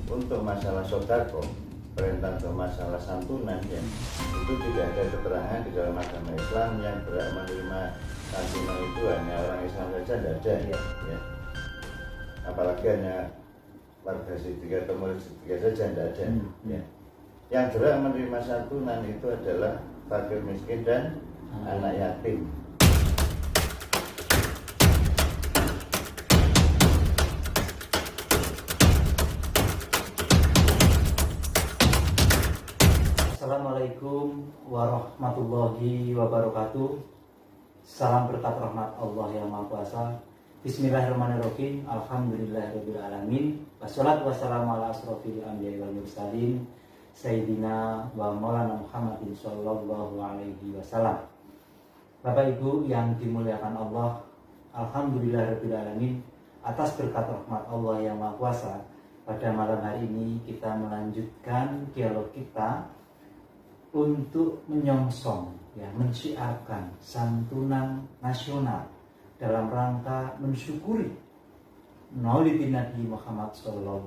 untuk masalah sodako, perintah untuk masalah santunan ya, itu tidak ada keterangan di dalam agama Islam yang berhak menerima santunan itu hanya orang Islam saja, tidak ada ya. Apalagi hanya warga Siddiqiyah atau murid Siddiqiyah saja, tidak ada ya. Yang berhak menerima santunan itu adalah fakir miskin dan anak yatim. Assalamualaikum warahmatullahi wabarakatuh. Salam berkat rahmat Allah yang Maha Kuasa. Bismillahirrahmanirrahim. Alhamdulillahirabbil alamin. Wassalatu wassalamu ala asrofil anbiya'i wal mursalin Sayyidina wa Maulana Muhammadin sallallahu alaihi wasallam. Bapak Ibu yang dimuliakan Allah, alhamdulillahirabbil alamin. Atas berkat rahmat Allah yang Maha Kuasa, pada malam hari ini kita melanjutkan dialog kita untuk menyongsong, menciarkan santunan nasional dalam rangka mensyukuri Maulidin Nabi Muhammad SAW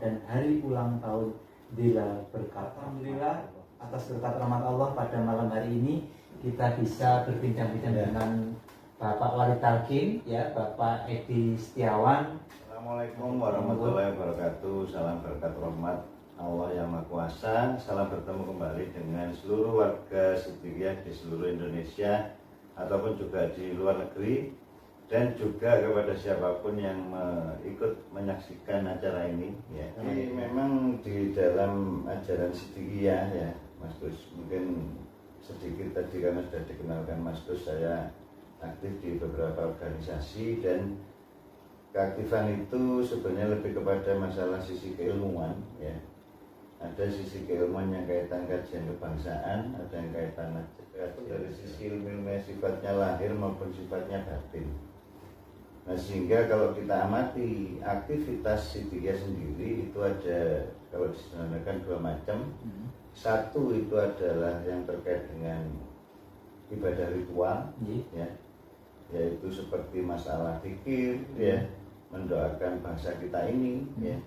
dan hari ulang tahun Dilal Berkat. Alhamdulillah atas berkat rahmat Allah pada malam hari ini kita bisa berbincang-bincang dengan Bapak Wali Talqin, Bapak Edi Setiawan. Assalamualaikum warahmatullahi wabarakatuh. Salam berkat rahmat Allah yang Maha Kuasa. Salam bertemu kembali dengan seluruh warga Siddiqiyah di seluruh Indonesia ataupun juga di luar negeri, dan juga kepada siapapun yang ikut menyaksikan acara ini ya. Ini memang di dalam ajaran Siddiqiyah ya Mas Gus, mungkin sedikit tadi karena sudah dikenalkan Mas Gus, saya aktif di beberapa organisasi dan keaktifan itu sebenarnya lebih kepada masalah sisi keilmuan ya. Ada sisi keilmuan yang kaitan kajian kebangsaan, ada yang kaitan dari sisi ilmu sifatnya lahir maupun sifatnya batin. Nah, sehingga kalau kita amati aktivitas Siddiqiyah sendiri itu ada, kalau disederhanakan, dua macam. Satu itu adalah yang terkait dengan ibadah ritual ya, yaitu seperti masalah fikir ya, mendoakan bangsa kita ini ya,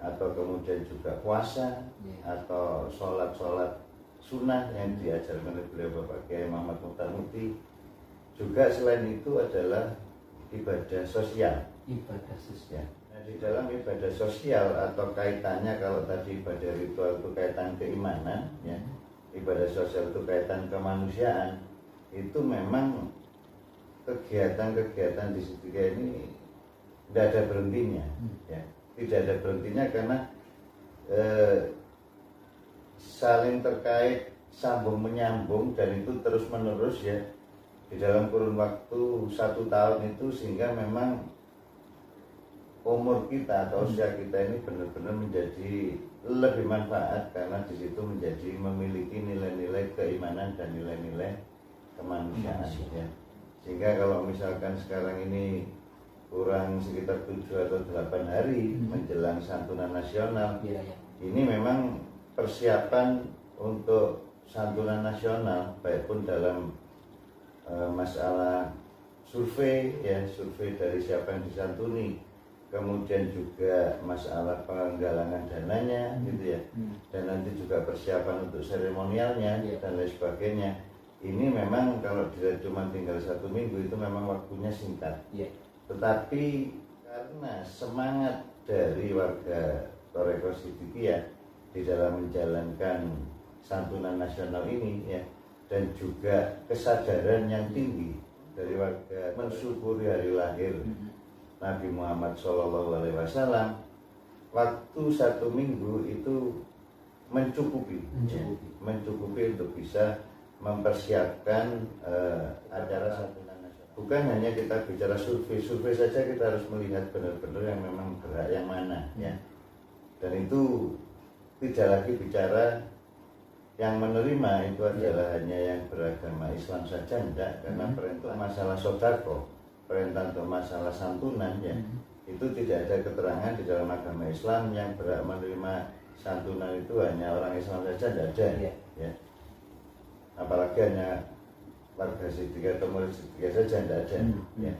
atau kemudian juga puasa atau sholat sunnah yang diajarkan oleh beliau Bapak Kiai Muhammad Mukhtar Mukti. Juga selain itu adalah ibadah sosial. Nah, di dalam ibadah sosial atau kaitannya, kalau tadi ibadah ritual itu kaitan keimanan ya, ibadah sosial itu kaitan kemanusiaan, itu memang kegiatan-kegiatan di Siddiqiyah ini tidak ada berhentinya ya. Tidak ada berhentinya karena saling terkait, sambung menyambung, dan itu terus menerus ya di dalam kurun waktu 1 tahun itu, sehingga memang umur kita atau usia kita ini benar-benar menjadi lebih manfaat karena di situ menjadi memiliki nilai-nilai keimanan dan nilai-nilai kemanusiaan ya. Sehingga kalau misalkan sekarang ini kurang sekitar 7 atau 8 hari menjelang santunan nasional, ini memang persiapan untuk santunan nasional, baik pun dalam masalah survei ya, survei dari siapa yang disantuni, kemudian juga masalah penggalangan dananya gitu ya, dan nanti juga persiapan untuk seremonialnya dan lain sebagainya. Ini memang kalau dilihat cuma tinggal 1 minggu itu memang waktunya singkat. Tetapi karena semangat dari warga Thariqah Siddiqiyah di dalam menjalankan santunan nasional ini ya, dan juga kesadaran yang tinggi dari warga mensyukuri hari lahir Nabi Muhammad SAW, waktu 1 minggu itu mencukupi untuk bisa mempersiapkan acara santunan. Bukan hanya kita bicara survei saja, kita harus melihat benar-benar yang memang berhak yang mana ya. Dan itu tidak lagi bicara yang menerima itu adalah hanya yang beragama Islam saja, enggak, karena perintah masalah sodako, perintah untuk masalah santunan ya, itu tidak ada keterangan di dalam agama Islam yang berhak menerima santunan itu hanya orang Islam saja, tidak ada ya. Apalagi hanya warga Siddiqiyah atau murid Siddiqiyah saja, tidak ada ya.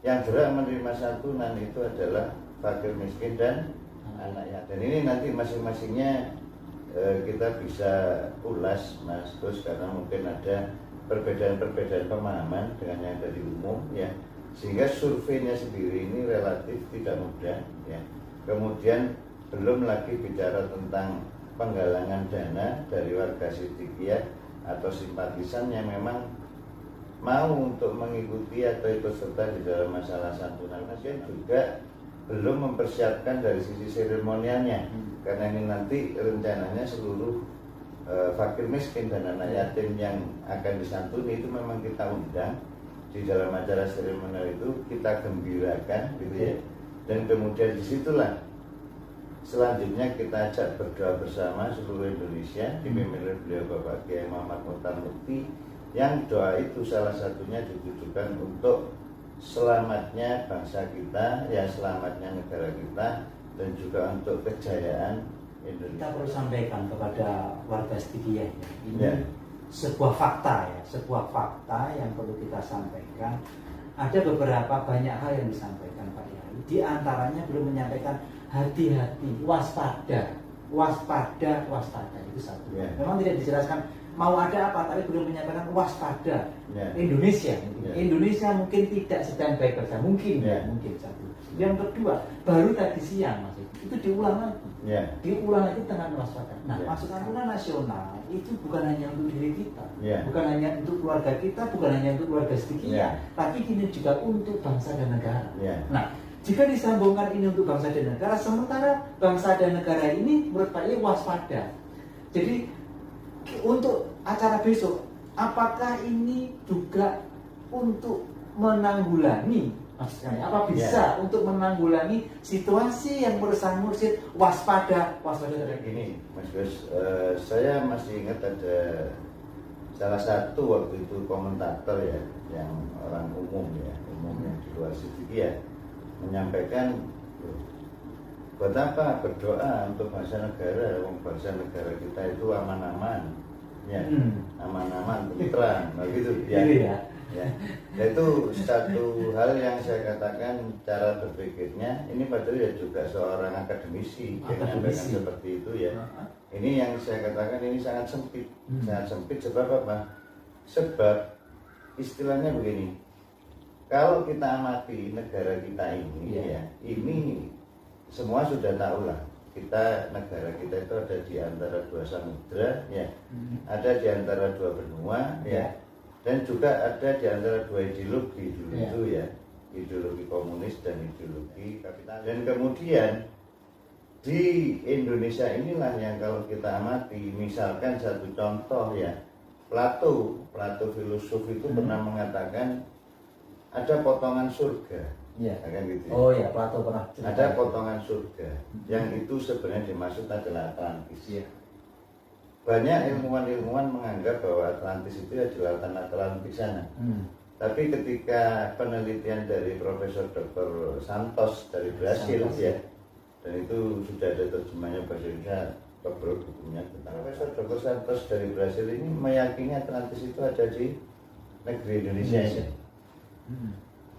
Yang berhak menerima santunan itu adalah fakir miskin dan anaknya. Dan ini nanti masing-masingnya kita bisa ulas Mas Gus, karena mungkin ada perbedaan-perbedaan pemahaman dengan yang dari umum ya, sehingga surveinya sendiri ini relatif tidak mudah ya. Kemudian belum lagi bicara tentang penggalangan dana dari warga Siddiqiyah atau simpatisan yang memang mau untuk mengikuti atau ikut serta di dalam masalah santunan. Kemudian juga belum mempersiapkan dari sisi seremonialnya, karena ini nanti rencananya seluruh fakir miskin dan anak yatim yang akan disantuni itu memang kita undang di dalam acara seremonial itu, kita gembirakan gitu ya. Dan kemudian disitulah selanjutnya kita ajak berdoa bersama seluruh Indonesia dipimpin oleh beliau Bapak Kiai Muhammad Muhtar Mukti, yang doa itu salah satunya ditujukan untuk selamatnya bangsa kita, ya selamatnya negara kita, dan juga untuk kejayaan Indonesia. Kita perlu sampaikan kepada warga Siddiqiyah ya, ini Ya. sebuah fakta ya, sebuah fakta yang perlu kita sampaikan. Ada beberapa banyak hal yang disampaikan Pak Yai. Di antaranya belum menyampaikan hati-hati, waspada, waspada, waspada, itu satu. Ya. Memang tidak dijelaskan mau ada apa, tapi belum menyampaikan waspada. Ya. Indonesia, Ya. Indonesia mungkin tidak sedang baik saja, mungkin Ya. mungkin satu. Yang kedua, baru tadi siang Mas, itu diulang lagi. Ya. Diulang lagi dengan waspada. Nah, Ya. maksud santunan nasional itu bukan hanya untuk diri kita, Ya. bukan hanya untuk keluarga kita, bukan hanya untuk keluarga Siddiqiyah, Ya. tapi ini juga untuk bangsa dan negara. Ya. Nah, jika disambungkan ini untuk bangsa dan negara, sementara bangsa dan negara ini menurut Pak Yai waspada. Jadi untuk acara besok, apakah ini juga untuk menanggulangi, maksudnya apa bisa untuk menanggulangi situasi yang meresahkan mursyid, waspada terhadap Gini Mas Gus, saya masih ingat ada salah satu waktu itu komentator ya, yang orang umum ya, umum yang di luar Siddiqiyah, menyampaikan, buat apa berdoa untuk bangsa negara, bangsa negara kita itu aman-aman ya, aman-aman, tentram, begitu ya. Gitu ya. Ya, itu satu hal yang saya katakan cara berpikirnya ini padahal ya juga seorang akademisi yang menyampaikan seperti itu ya. Ini yang saya katakan ini sangat sempit, sangat sempit. Sebab apa? Sebab istilahnya begini, kalau kita amati negara kita ini ya, ini semua sudah tahu lah, kita negara kita itu ada di antara dua samudra ya, ada di antara dua benua ya. Dan juga ada di antara dua ideologi dulu itu ya, ideologi komunis dan ideologi kapitalis. Dan kemudian di Indonesia inilah yang kalau kita amati, misalkan satu contoh ya, Plato filosof itu pernah mengatakan ada potongan surga, kan gitu. Oh ya, Plato pernah. Ada potongan surga, yang itu sebenarnya dimaksud adalah Atlantis. Banyak ilmuwan-ilmuwan menganggap bahwa Atlantis itu ya di lautan Atlantik sana. Tapi ketika penelitian dari Profesor Dr. Santos dari Brasil ya, dan itu sudah ada terjemahnya bahasa Indonesia, tebal bukunya tentang Profesor Dr. Santos dari Brasil ini meyakini Atlantis itu ada di negeri Indonesia ya.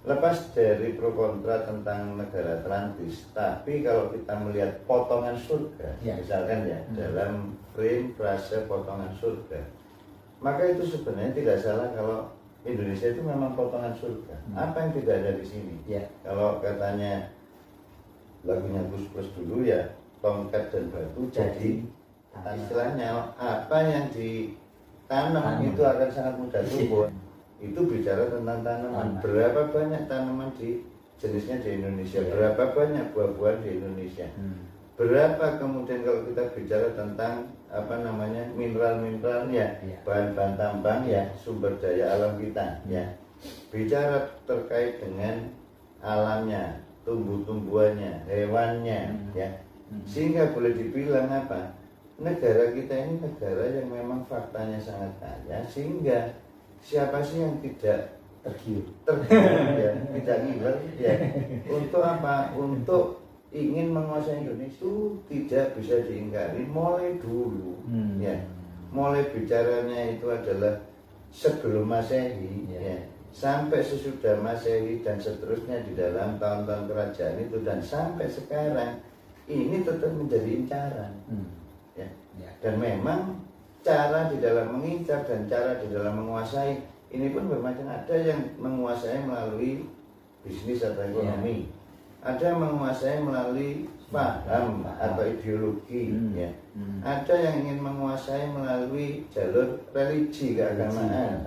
Lepas dari pro kontra tentang negara Atlantis, tapi kalau kita melihat potongan surga, misalkan ya, dalam frame frase potongan surga, maka itu sebenarnya tidak salah kalau Indonesia itu memang potongan surga. Apa yang tidak ada di sini? Kalau katanya lagunya Gus Plus dulu ya, tongkat dan batu jadi istilahnya apa yang ditanam itu akan sangat mudah tumbuh. Itu bicara tentang tanaman. Berapa banyak tanaman di jenisnya di Indonesia, berapa banyak buah-buahan di Indonesia, berapa kemudian kalau kita bicara tentang apa namanya mineral-mineral ya, bahan-bahan tambang ya, sumber daya alam kita ya, bicara terkait dengan alamnya, tumbuh-tumbuhannya, hewannya ya, sehingga boleh dibilang apa, negara kita ini negara yang memang faktanya sangat kaya, sehingga siapa sih yang tidak tergiur ya, tidak ngiler ya, untuk apa? Untuk ingin menguasai Indonesia itu tidak bisa diingkari mulai dulu ya. Mulai bicaranya itu adalah sebelum Masehi ya, sampai sesudah Masehi dan seterusnya di dalam tahun-tahun kerajaan itu, dan sampai sekarang ini tetap menjadi incaran. Ya. Ya. Dan memang cara di dalam mengincar dan cara di dalam menguasai ini pun bermacam. Ada yang menguasai melalui bisnis atau ekonomi, ada yang menguasai melalui paham atau ideologi, ya. Ada yang ingin menguasai melalui jalur religi keagamaan,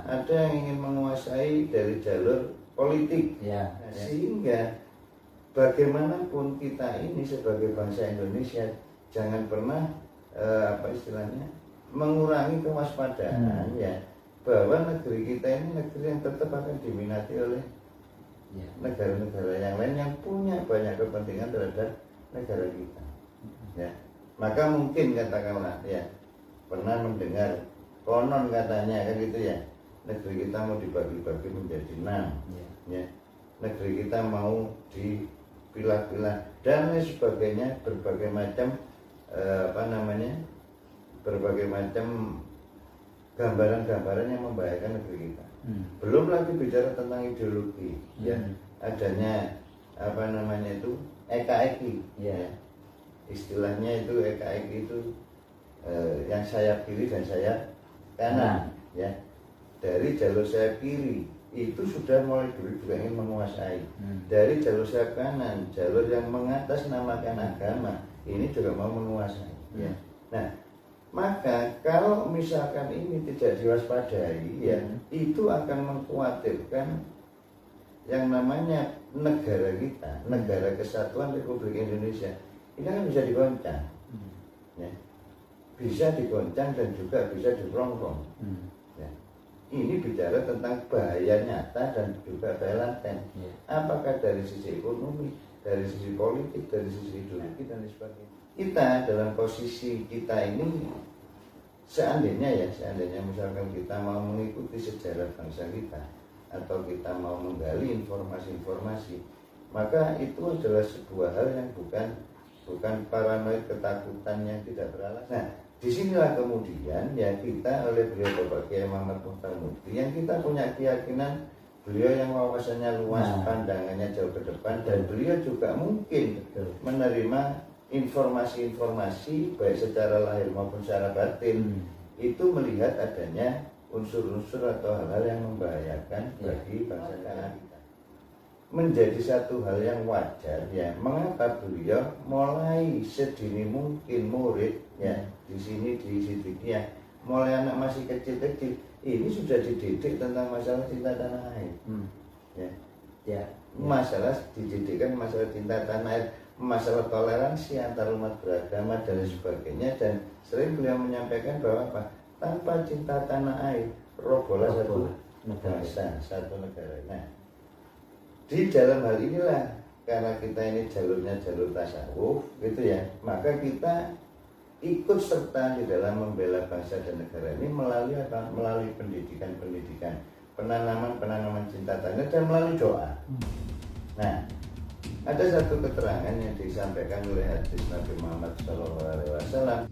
ada yang ingin menguasai dari jalur politik. Ya. Nah, sehingga bagaimanapun kita ini sebagai bangsa Indonesia jangan pernah apa istilahnya mengurangi kewaspadaan, ya, bahwa negeri kita ini negeri yang tetap akan diminati oleh negara-negara yang lain yang punya banyak kepentingan terhadap negara kita. Ya, maka mungkin katakanlah, ya, pernah mendengar konon katanya kan gitu ya, negeri kita mau dibagi-bagi menjadi 6, ya, negeri kita mau dipilah-pilah dan lain sebagainya, berbagai macam berbagai macam gambaran-gambaran yang membahayakan negeri kita. Belum lagi bicara tentang ideologi, ya, adanya itu eka-eki, ya, istilahnya itu eka-eki itu yang sayap kiri dan sayap kanan, ya. Dari jalur sayap kiri itu sudah mulai dulu juga ingin menguasai. Dari jalur sayap kanan, jalur yang mengatasnamakan agama, ini juga mau menguasai, ya. Nah, maka kalau misalkan ini tidak diwaspadai, ya, itu akan mengkhawatirkan yang namanya negara kita, negara kesatuan Republik Indonesia, ini kan bisa digoncang, ya, bisa digoncang dan juga bisa dirongrong. Ya. Ini bicara tentang bahaya nyata dan juga bahaya laten. Apakah dari sisi ekonomi, dari sisi politik, dari sisi ideologi dan sebagainya. Kita dalam posisi kita ini, seandainya misalkan kita mau mengikuti sejarah bangsa kita atau kita mau menggali informasi-informasi, maka itu adalah sebuah hal yang bukan paranoid, ketakutan yang tidak beralasan. Nah, disinilah kemudian ya kita oleh beliau Bapak Kiai Muhammad Mukhtar Mukti yang kita punya keyakinan beliau yang wawasannya luas, pandangannya jauh ke depan, dan beliau juga mungkin menerima informasi-informasi baik secara lahir maupun secara batin, itu melihat adanya unsur-unsur atau hal-hal yang membahayakan bagi bangsa kita. Menjadi satu hal yang wajar, ya, mengapa beliau mulai sedini mungkin murid, ya, di sini di Sidikiyah, mulai anak masih kecil-kecil ini sudah dididik tentang masalah cinta tanah air. Ya. Masalah dididikkan masalah cinta tanah air, masalah toleransi antar umat beragama dan sebagainya, dan sering beliau menyampaikan bahwa apa? Tanpa cinta tanah air, robohlah satu bangsa, satu negara. Nah, di dalam hal inilah, karena kita ini jalurnya jalur tasawuf, gitu ya, maka kita ikut serta di dalam membela bangsa dan negara ini melalui apa? Melalui pendidikan, penanaman cinta tanah dan melalui doa. Nah, ada satu keterangan yang disampaikan oleh hadis Nabi Muhammad SAW